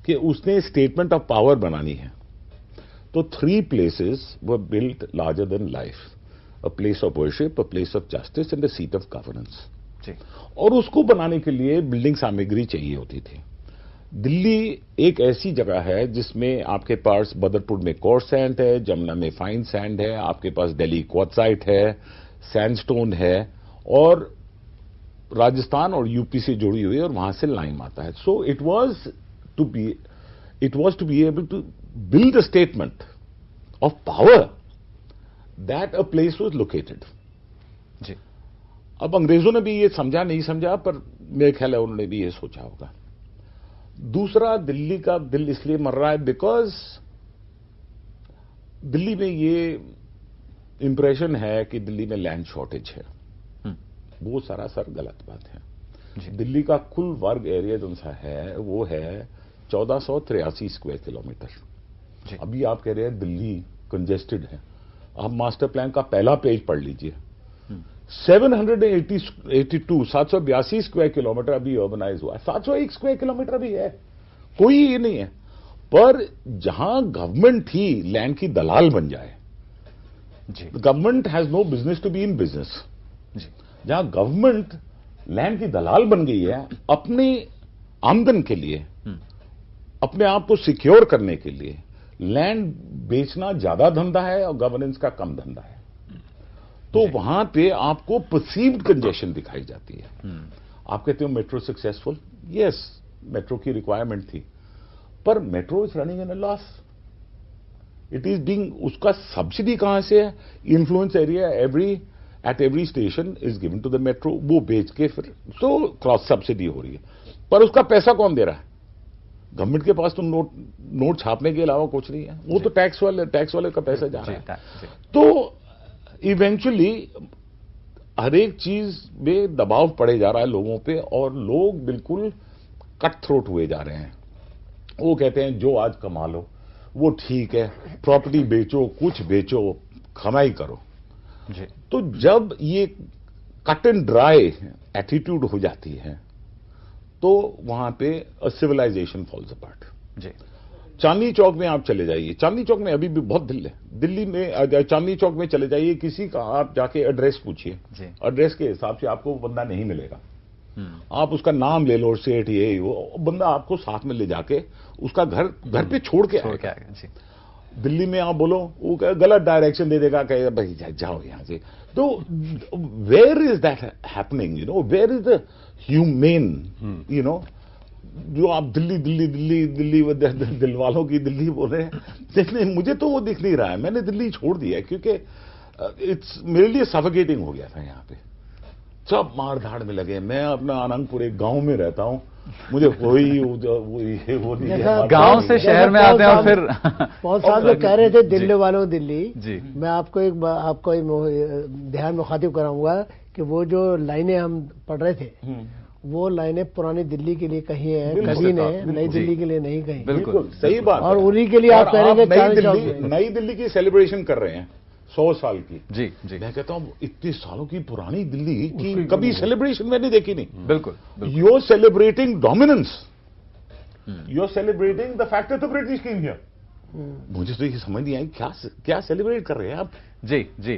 कि उसने स्टेटमेंट ऑफ पावर बनानी है। तो 3 places were built larger than life, a place of worship, a place of justice and a seat of governance. और उसको बनाने के लिए बिल्डिंग सामग्री चाहिए होती थी। दिल्ली एक ऐसी जगह है जिसमें आपके पास बदरपुर में कोर्स सैंड है, जमुना में फाइन सैंड है, आपके पास दिल्ली क्वार्ट्जाइट है, सैंडस्टोन है, और राजस्थान और यूपी से जुड़ी हुई है और वहां से लाइम आता है। So it was to be able to build a statement of power that a place was located जी। अब अंग्रेजों ने भी ये समझा नहीं समझा, पर मेरे ख्याल है उन्होंने भी ये सोचा होगा। दूसरा, दिल्ली का दिल इसलिए मर रहा है बिकॉज दिल्ली में ये इंप्रेशन है कि दिल्ली में लैंड शॉर्टेज है। वो सरासर गलत बात है। दिल्ली का कुल वर्ग एरिया जो सा है वो है 1483 स्क्वायर किलोमीटर। अभी आप कह रहे हैं दिल्ली कंजेस्टेड है। आप मास्टर प्लान का पहला पेज पढ़ लीजिए, 782 स्क्वायर किलोमीटर अभी अर्बनाइज हुआ है। 701 स्क्वायर किलोमीटर भी है, कोई ये नहीं है। पर जहां गवर्नमेंट ही लैंड की दलाल बन जाए, government has no business to be in business. जहां गवर्नमेंट लैंड की दलाल बन गई है अपनी आमदन के लिए, अपने आप को सिक्योर करने के लिए, लैंड बेचना ज्यादा धंधा है और गवर्नेंस का कम धंधा है। तो वहां पे आपको परसीव्ड कंजेशन दिखाई जाती है। आप कहते हो मेट्रो सक्सेसफुल, यस मेट्रो की रिक्वायरमेंट थी, पर metro is running in a loss. It is being, उसका सब्सिडी कहां से है? Influence area at every station is given to the metro, वो बेच के फिर तो क्रॉस सब्सिडी हो रही है। पर उसका पैसा कौन दे रहा है? गवर्नमेंट के पास तो नोट छापने के अलावा कुछ नहीं है, वो तो टैक्स वाले का पैसा जा रहा है। तो इवेंचुअली हर एक चीज में दबाव पड़े जा रहा है लोगों पे, और लोग बिल्कुल कट थ्रोट हुए जा रहे हैं। वो कहते हैं जो आज कमा लो वो ठीक है, प्रॉपर्टी बेचो, कुछ बेचो, कमाई करो जी। तो जब ये कट एंड ड्राई एटीट्यूड हो जाती है तो वहां पे सिविलाइजेशन फॉल्स अपार्ट जी। चांदनी चौक में आप चले जाइए, चांदनी चौक में अभी भी बहुत दिल है। दिल्ली में चांदनी चौक में चले जाइए, किसी का आप जाके एड्रेस पूछिए, एड्रेस के हिसाब से आपको वो बंदा नहीं मिलेगा। आप उसका नाम ले लो, सेठ ये वो बंदा आपको साथ में ले जाके उसका घर पे छोड़ के आएगा। दिल्ली में आप बोलो वो गलत डायरेक्शन दे देगा, कहेगा भाई जाओ यहां से। तो where is that happening? You know, where is the human, you know, जो आप दिल्ली दिल्ली दिल्ली दिल्ली दिल वालों की दिल्ली बोल रहे हैं, मुझे तो वो दिख नहीं रहा है। मैंने दिल्ली छोड़ दिया क्योंकि इट्स मेरे लिए सफोकेटिंग हो गया था यहाँ पे। सब मार धाड़ में लगे। मैं अपना आनंदपुर एक गांव में रहता हूं, मुझे कोई वो नहीं है। गांव से शहर में आते हैं और फिर पॉल साहब जो कह रहे थे दिल्ली वालों दिल्ली जी, मैं आपको एक ध्यान मुखातिब कराऊंगा कि वो जो लाइनें हम पढ़ रहे थे वो लाइनें पुरानी दिल्ली के लिए कही है, कभी ने नई दिल्ली के लिए नहीं कही। बिल्कुल सही बात। और उन्हीं के लिए आप कह रहे हैं नई दिल्ली की सेलिब्रेशन कर रहे हैं 100 साल की। जी जी, मैं कहता हूं इतने सालों की पुरानी दिल्ली की कभी सेलिब्रेशन मैंने देखी नहीं। बिल्कुल। You are celebrating dominance, you are celebrating the fact that the British came here. मुझे तो ये समझ नहीं आई क्या सेलिब्रेट कर रहे हैं आप। जी जी,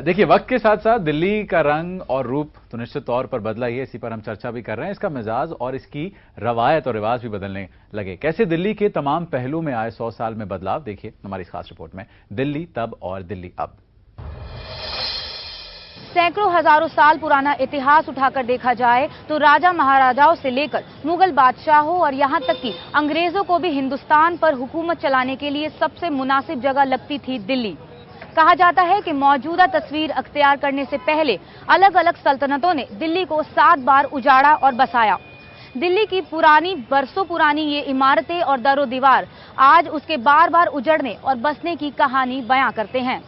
देखिए वक्त के साथ साथ दिल्ली का रंग और रूप तो निश्चित तौर पर बदला ही है, इसी पर हम चर्चा भी कर रहे हैं। इसका मिजाज और इसकी रवायत और रिवाज भी बदलने लगे। कैसे दिल्ली के तमाम पहलू में आए 100 साल में बदलाव, देखिए हमारी इस खास रिपोर्ट में, दिल्ली तब और दिल्ली अब। सैकड़ों हजारों साल पुराना इतिहास उठाकर देखा जाए तो राजा महाराजाओं से लेकर मुगल बादशाहों और यहां तक कि अंग्रेजों को भी हिंदुस्तान पर हुकूमत चलाने के लिए सबसे मुनासिब जगह लगती थी दिल्ली। कहा जाता है कि मौजूदा तस्वीर अख्तियार करने से पहले अलग अलग सल्तनतों ने दिल्ली को 7 बार उजाड़ा और बसाया। दिल्ली की पुरानी बरसों पुरानी ये इमारतें और दरो दीवार आज उसके बार बार उजड़ने और बसने की कहानी बयां करते हैं।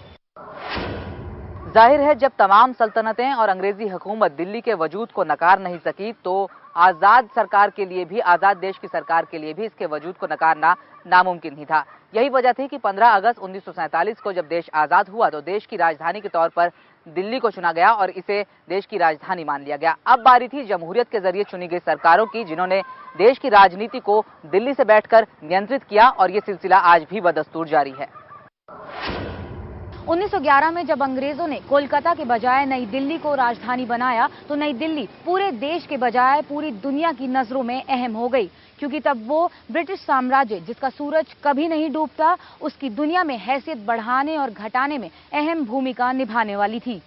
जाहिर है जब तमाम सल्तनतें और अंग्रेजी हुकूमत दिल्ली के वजूद को नकार नहीं सकी तो आजाद सरकार के लिए भी, आजाद देश की सरकार के लिए भी इसके वजूद को नकारना नामुमकिन ही था। यही वजह थी कि 15 अगस्त 1947 को जब देश आजाद हुआ तो देश की राजधानी के तौर पर दिल्ली को चुना गया और इसे देश की राजधानी मान लिया गया। अब बारी थी जमहूरियत के जरिए चुनी गई सरकारों की, जिन्होंने देश की राजनीति को दिल्ली से बैठकर नियंत्रित किया और ये सिलसिला आज भी बदस्तूर जारी है। 1911 में जब अंग्रेजों ने कोलकाता के बजाय नई दिल्ली को राजधानी बनाया तो नई दिल्ली पूरे देश के बजाय पूरी दुनिया की नजरों में अहम हो गई, क्योंकि तब वो ब्रिटिश साम्राज्य जिसका सूरज कभी नहीं डूबता, उसकी दुनिया में हैसियत बढ़ाने और घटाने में अहम भूमिका निभाने वाली थी।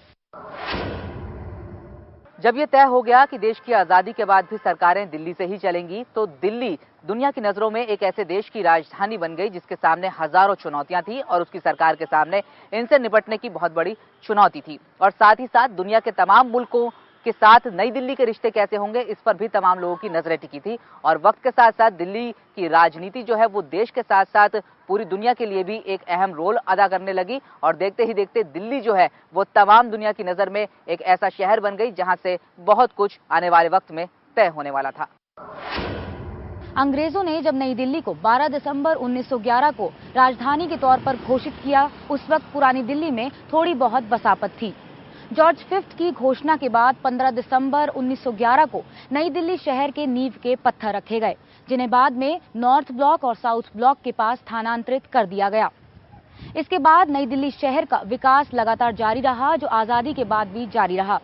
जब ये तय हो गया कि देश की आजादी के बाद भी सरकारें दिल्ली से ही चलेंगी तो दिल्ली दुनिया की नजरों में एक ऐसे देश की राजधानी बन गई जिसके सामने हजारों चुनौतियां थी और उसकी सरकार के सामने इनसे निपटने की बहुत बड़ी चुनौती थी। और साथ ही साथ दुनिया के तमाम मुल्कों के साथ नई दिल्ली के रिश्ते कैसे होंगे इस पर भी तमाम लोगों की नजरें टिकी थी। और वक्त के साथ साथ दिल्ली की राजनीति जो है वो देश के साथ साथ पूरी दुनिया के लिए भी एक अहम रोल अदा करने लगी और देखते ही देखते दिल्ली जो है वो तमाम दुनिया की नजर में एक ऐसा शहर बन गई जहां से बहुत कुछ आने वाले वक्त में तय होने वाला था। अंग्रेजों ने जब नई दिल्ली को 12 दिसंबर 1911 को राजधानी के तौर पर घोषित किया, उस वक्त पुरानी दिल्ली में थोड़ी बहुत बसापत थी। जॉर्ज फिफ्थ की घोषणा के बाद 15 दिसंबर 1911 को नई दिल्ली शहर के नींव के पत्थर रखे गए, जिन्हें बाद में नॉर्थ ब्लॉक और साउथ ब्लॉक के पास स्थानांतरित कर दिया गया। इसके बाद नई दिल्ली शहर का विकास लगातार जारी रहा, जो आजादी के बाद भी जारी रहा।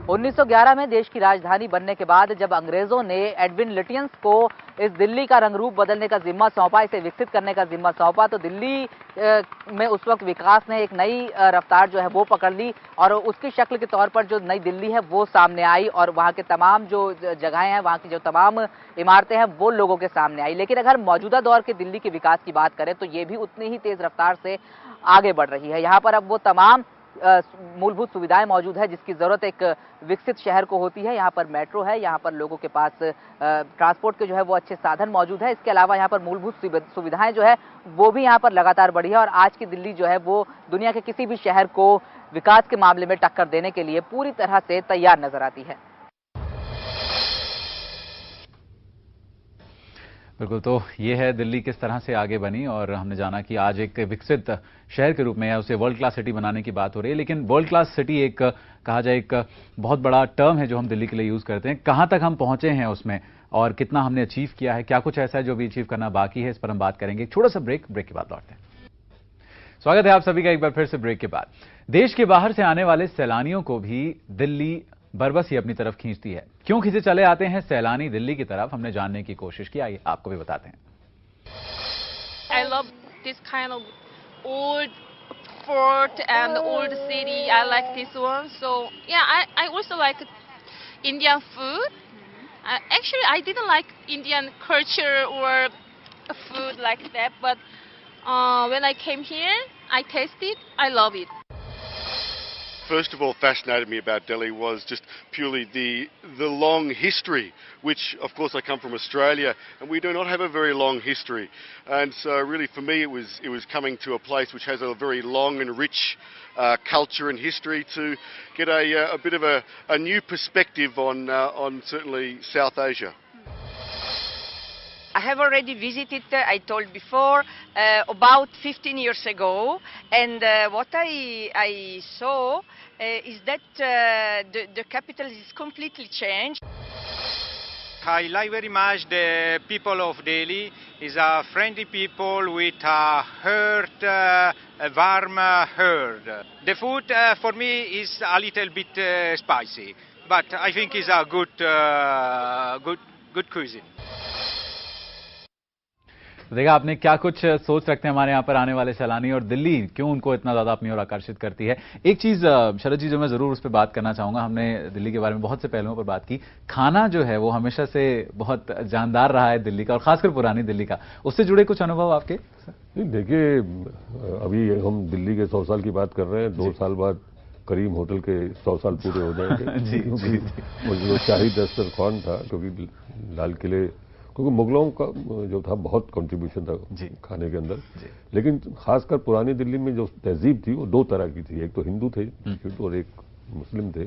1911 में देश की राजधानी बनने के बाद जब अंग्रेजों ने एडविन लिटियंस को इस दिल्ली का रंग रूप बदलने का जिम्मा सौंपा, इसे विकसित करने का जिम्मा सौंपा, तो दिल्ली में उस वक्त विकास ने एक नई रफ्तार जो है वो पकड़ ली और उसकी शक्ल के तौर पर जो नई दिल्ली है वो सामने आई और वहाँ के तमाम जो जगहें हैं, वहाँ की जो तमाम इमारतें हैं वो लोगों के सामने आई। लेकिन अगर मौजूदा दौर के दिल्ली के विकास की बात करें तो ये भी उतनी ही तेज रफ्तार से आगे बढ़ रही है। यहाँ पर अब वो तमाम मूलभूत सुविधाएं मौजूद है जिसकी जरूरत एक विकसित शहर को होती है। यहाँ पर मेट्रो है, यहाँ पर लोगों के पास ट्रांसपोर्ट के जो है वो अच्छे साधन मौजूद है। इसके अलावा यहाँ पर मूलभूत सुविधाएं जो है वो भी यहाँ पर लगातार बढ़ी है और आज की दिल्ली जो है वो दुनिया के किसी भी शहर को विकास के मामले में टक्कर देने के लिए पूरी तरह से तैयार नजर आती है। बिल्कुल, तो ये है दिल्ली किस तरह से आगे बनी और हमने जाना कि आज एक विकसित शहर के रूप में है, उसे वर्ल्ड क्लास सिटी बनाने की बात हो रही है। लेकिन वर्ल्ड क्लास सिटी एक कहा जाए एक बहुत बड़ा टर्म है जो हम दिल्ली के लिए यूज करते हैं। कहां तक हम पहुंचे हैं उसमें और कितना हमने अचीव किया है, क्या कुछ ऐसा है जो भी अचीव करना बाकी है, इस पर हम बात करेंगे। छोटा सा ब्रेक के बाद लौटते हैं। स्वागत है आप सभी का एक बार फिर से ब्रेक के बाद। देश के बाहर से आने वाले सैलानियों को भी दिल्ली बरबसी अपनी तरफ खींचती है। क्यों खींचे चले आते हैं सैलानी दिल्ली की तरफ, हमने जानने की कोशिश की, आइए आपको भी बताते हैं। I love this kind of old fort and old city. I like this one. So yeah, I also like Indian food. Actually, I didn't like Indian culture or food like that, but when I came here, I tasted. I love it. first of all fascinated me about Delhi was just purely the long history, which of course I come from Australia and we do not have a very long history, and so really for me it was coming to a place which has a very long and rich culture and history to get a bit of a new perspective on certainly South Asia. I have already visited, I told before, about 15 years ago, and what I saw is that the capital is completely changed. I like very much the people of Delhi. Is a friendly people with a heart, a warm heart. The food for me is a little bit spicy, but I think it's a good cuisine. देखा आपने क्या कुछ सोच रखते हैं हमारे यहाँ पर आने वाले सैलानी और दिल्ली क्यों उनको इतना ज्यादा अपनी ओर आकर्षित करती है। एक चीज शरद जी जो मैं जरूर उस पर बात करना चाहूंगा, हमने दिल्ली के बारे में बहुत से पहलुओं पर बात की, खाना जो है वो हमेशा से बहुत जानदार रहा है दिल्ली का और खासकर पुरानी दिल्ली का, उससे जुड़े कुछ अनुभव आपके? देखिए अभी हम दिल्ली के 100 साल की बात कर रहे हैं, 2 साल बाद करीम होटल के 100 साल पूरे हो जाएंगे। वो जो शाही दस्तरखान था, क्योंकि लाल किले, क्योंकि मुगलों का जो था बहुत कंट्रीब्यूशन था खाने के अंदर, लेकिन खासकर पुरानी दिल्ली में जो तहजीब थी वो 2 तरह की थी, एक तो हिंदू थे और एक मुस्लिम थे।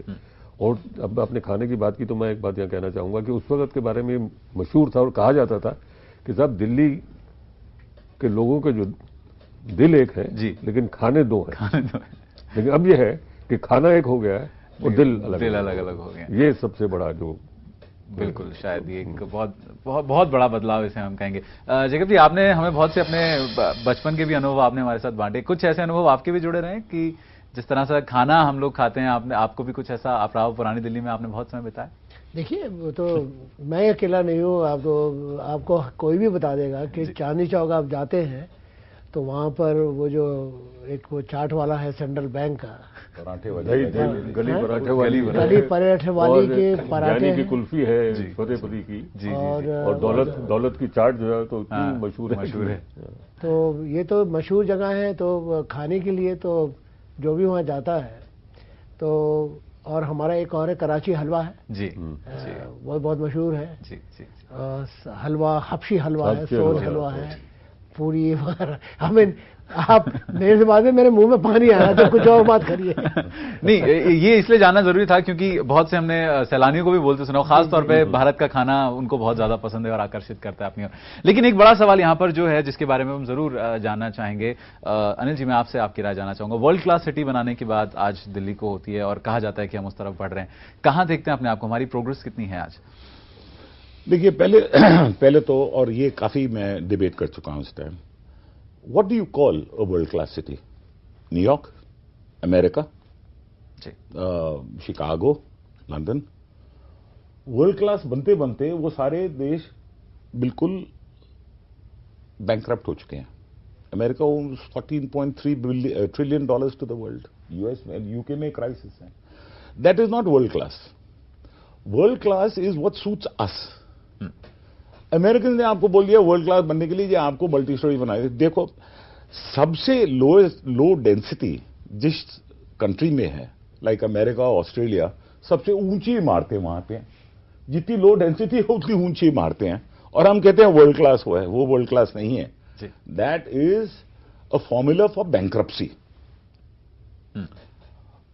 और अब आपने खाने की बात की तो मैं एक बात यहाँ कहना चाहूंगा कि उस वक्त के बारे में मशहूर था और कहा जाता था कि साहब दिल्ली के लोगों के जो दिल एक है लेकिन खाने 2 हैं। लेकिन अब यह है कि खाना एक हो गया है और दिल अलग हो गया। ये सबसे बड़ा जो बिल्कुल शायद ये एक बहुत बड़ा बदलाव इसे हम कहेंगे। जैकब जी, आपने हमें बहुत से अपने बचपन के भी अनुभव आपने हमारे साथ बांटे, कुछ ऐसे अनुभव आपके भी जुड़े रहे कि जिस तरह से खाना हम लोग खाते हैं, आपको भी कुछ ऐसा आप रहा हो पुरानी दिल्ली में, आपने बहुत समय बिताया? देखिए वो तो मैं अकेला नहीं हूँ, आपको कोई भी बता देगा कि चांदनी चौक आप जाते हैं तो वहाँ पर वो जो एक वो चाट वाला है सेंट्रल बैंक का, पराठे वाली गली पराठे वाली के पराठे की कुल्फी है फतेहपुरी की, और दौलत की चाट जो है तो इतनी मशहूर है। तो ये तो मशहूर जगह है, तो खाने के लिए तो जो भी वहाँ जाता है तो। और हमारा एक और है कराची हलवा है जी, वो बहुत मशहूर है जी। हलवा हबशी हलवा है, सोल हलवा है, पूरी वगैरह। हमें आप मेरे से बाद में मेरे मुंह में पानी आ रहा है, तो कुछ और बात करिए। नहीं, ये इसलिए जानना जरूरी था क्योंकि बहुत से हमने सैलानियों को भी बोलते सुना, खास तौर पे भारत का खाना उनको बहुत ज्यादा पसंद है और आकर्षित करता है अपनी ओर। लेकिन एक बड़ा सवाल यहाँ पर जो है जिसके बारे में हम जरूर जानना चाहेंगे, अनिल जी मैं आपसे आपकी राय जानना चाहूंगा। वर्ल्ड क्लास सिटी बनाने की बात आज दिल्ली को होती है और कहा जाता है कि हम उस तरफ बढ़ रहे हैं, कहाँ देखते हैं अपने आप को, हमारी प्रोग्रेस कितनी है आज? देखिए पहले तो, और ये काफी मैं डिबेट कर चुका हूं इस time, what do you call a world class city? New York, America, Chicago, London. World class बनते बनते वो सारे देश बिल्कुल बैंकरप्ट हो चुके हैं। America owns $14.3 trillion to the world, US में, यूके में क्राइसिस है। That is not world class. World class is what suits us. American ने आपको बोल दिया वर्ल्ड क्लास बनने के लिए जो आपको मल्टी स्टोरी बनाई। देखो सबसे लो डेंसिटी जिस कंट्री में है, लाइक अमेरिका, ऑस्ट्रेलिया, सबसे ऊंची इमारतें वहां पे हैं। जितनी लो डेंसिटी है उतनी ऊंची इमारतें हैं, और हम कहते हैं वर्ल्ड क्लास हुआ है। वो वर्ल्ड क्लास नहीं है। That is a formula for bankruptcy.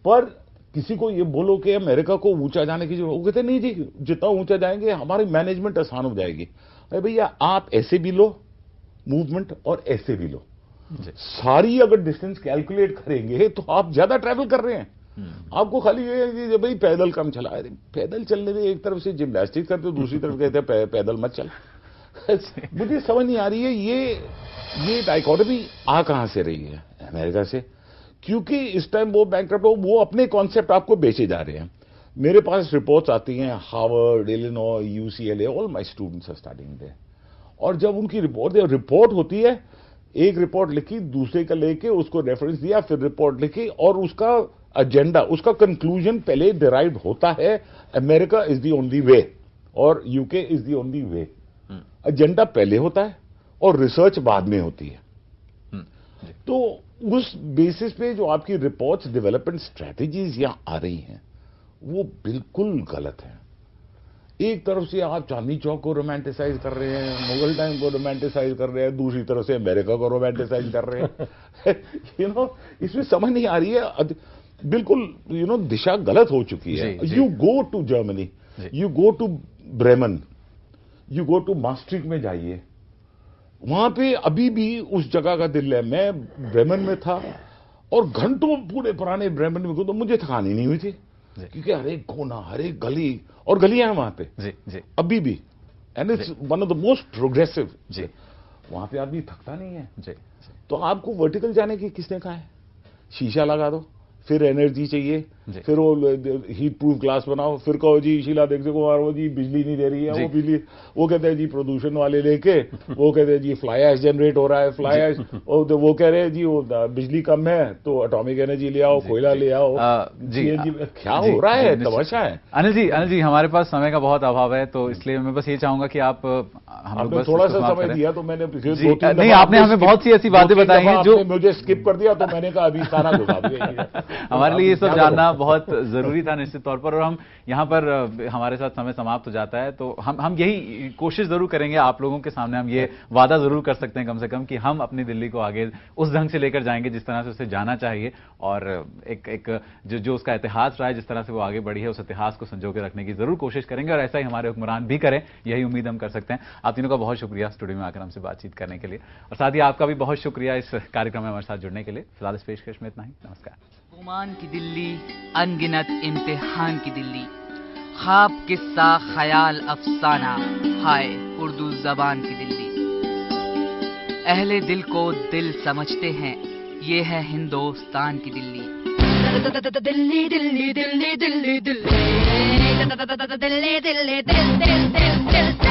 पर किसी को ये बोलो कि अमेरिका को ऊंचा जाने की जरूरत, वो कहते नहीं जी, जितना ऊंचा जाएंगे हमारी मैनेजमेंट आसान हो जाएगी। अरे भैया, आप ऐसे भी लो मूवमेंट और ऐसे भी लो, सारी अगर डिस्टेंस कैलकुलेट करेंगे तो आप ज्यादा ट्रैवल कर रहे हैं। आपको खाली ये है कि भाई पैदल कम चला, अरे पैदल चलने में एक तरफ से जिम्नास्टिक करते हो, दूसरी तरफ कहते हैं पैदल मत चल। मुझे समझ नहीं आ रही है ये डाइकोटमी आ कहां से रही है? अमेरिका से, क्योंकि इस टाइम वो बैंकरप्ट, वो अपने कॉन्सेप्ट आपको बेचे जा रहे हैं। मेरे पास रिपोर्ट्स आती हैं, Harvard, Illinois, UCLA, all my students are studying there. और जब उनकी रिपोर्ट होती है, एक रिपोर्ट लिखी, दूसरे का लेके उसको रेफरेंस दिया, फिर रिपोर्ट लिखी, और उसका एजेंडा, उसका कंक्लूजन पहले डिराइव होता है, America is the only way और UK is the only way. Agenda पहले होता है और रिसर्च बाद में होती है। तो उस बेसिस पे जो आपकी रिपोर्ट्स डेवलपमेंट स्ट्रेटजीज यहां आ रही हैं वो बिल्कुल गलत है। एक तरफ से आप चांदनी चौक को रोमांटिसाइज कर रहे हैं, मुगल टाइम को रोमांटिसाइज कर रहे हैं, दूसरी तरफ से अमेरिका को रोमांटिसाइज कर रहे हैं। इसमें समझ नहीं आ रही है, बिल्कुल दिशा गलत हो चुकी है। You go to Germany, you go to Bremen, you go to Maastricht में जाइए, वहां पे अभी भी उस जगह का दिल है। मैं ब्रेमन में था और घंटों पूरे पुराने ब्रेमन में तो मुझे थकान ही नहीं हुई थी, क्योंकि हर एक कोना, हर एक गली, और गलियां हैं वहां पे अभी भी, and it's one of the most progressive. वहां पे आदमी थकता नहीं है। तो आपको वर्टिकल जाने की किसने कहा है? शीशा लगा दो, फिर एनर्जी चाहिए, फिर वो हीट प्रूफ ग्लास बनाओ, फिर कहो जी शीला देख कुमार वो जी बिजली नहीं दे रही है, वो बिजली, वो कहते हैं जी प्रदूषण वाले लेके, वो कहते हैं जी फ्लाई ऐश जनरेट हो रहा है, फ्लाई ऐश, वो कह रहे हैं जी वो बिजली कम है तो एटॉमिक एनर्जी ले आओ, कोयला ले आओ। जी क्या हो रहा है? तमाशा है। अनिल जी हमारे पास समय का बहुत अभाव है, तो इसलिए मैं बस ये चाहूंगा कि आप हमने थोड़ा सा समय दिया तो मैंने नहीं, आपने हमें बहुत सी ऐसी बातें बताई हैं जो मुझे स्किप कर दिया, तो मैंने कहा अभी सारा बता दिया। हमारे लिए ये सब जानना बहुत जरूरी था निश्चित तौर पर, और हम यहाँ पर हमारे साथ समय समाप्त हो जाता है, तो हम यही कोशिश जरूर करेंगे आप लोगों के सामने, हम ये वादा जरूर कर सकते हैं कम से कम कि हम अपनी दिल्ली को आगे उस ढंग से लेकर जाएंगे जिस तरह से उसे जाना चाहिए, और एक जो उसका इतिहास रहा है, जिस तरह से वो आगे बढ़ी है, उस इतिहास को संजो के रखने की जरूर कोशिश करेंगे, और ऐसा ही हमारे हुक्मरान भी करें, यही उम्मीद हम कर सकते हैं। आप तीनों का बहुत शुक्रिया स्टूडियो में आकर हमसे बातचीत करने के लिए, और साथ ही आपका भी बहुत शुक्रिया इस कार्यक्रम में हमारे साथ जुड़ने के लिए। फिलहाल इस पेशकश में इतना ही, नमस्कार। गुमान की दिल्ली, अनगिनत इम्तिहान की दिल्ली, ख्वाब किस्सा ख्याल अफसाना, हाय उर्दू जबान की दिल्ली। अहले दिल को दिल समझते हैं, ये है हिंदुस्तान की दिल्ली। दिल्ली दिल्ली दिल्ली दिल्ली दिल्ली दिल्ली दिल्ली दिल्ली दिल्ली दिल्ली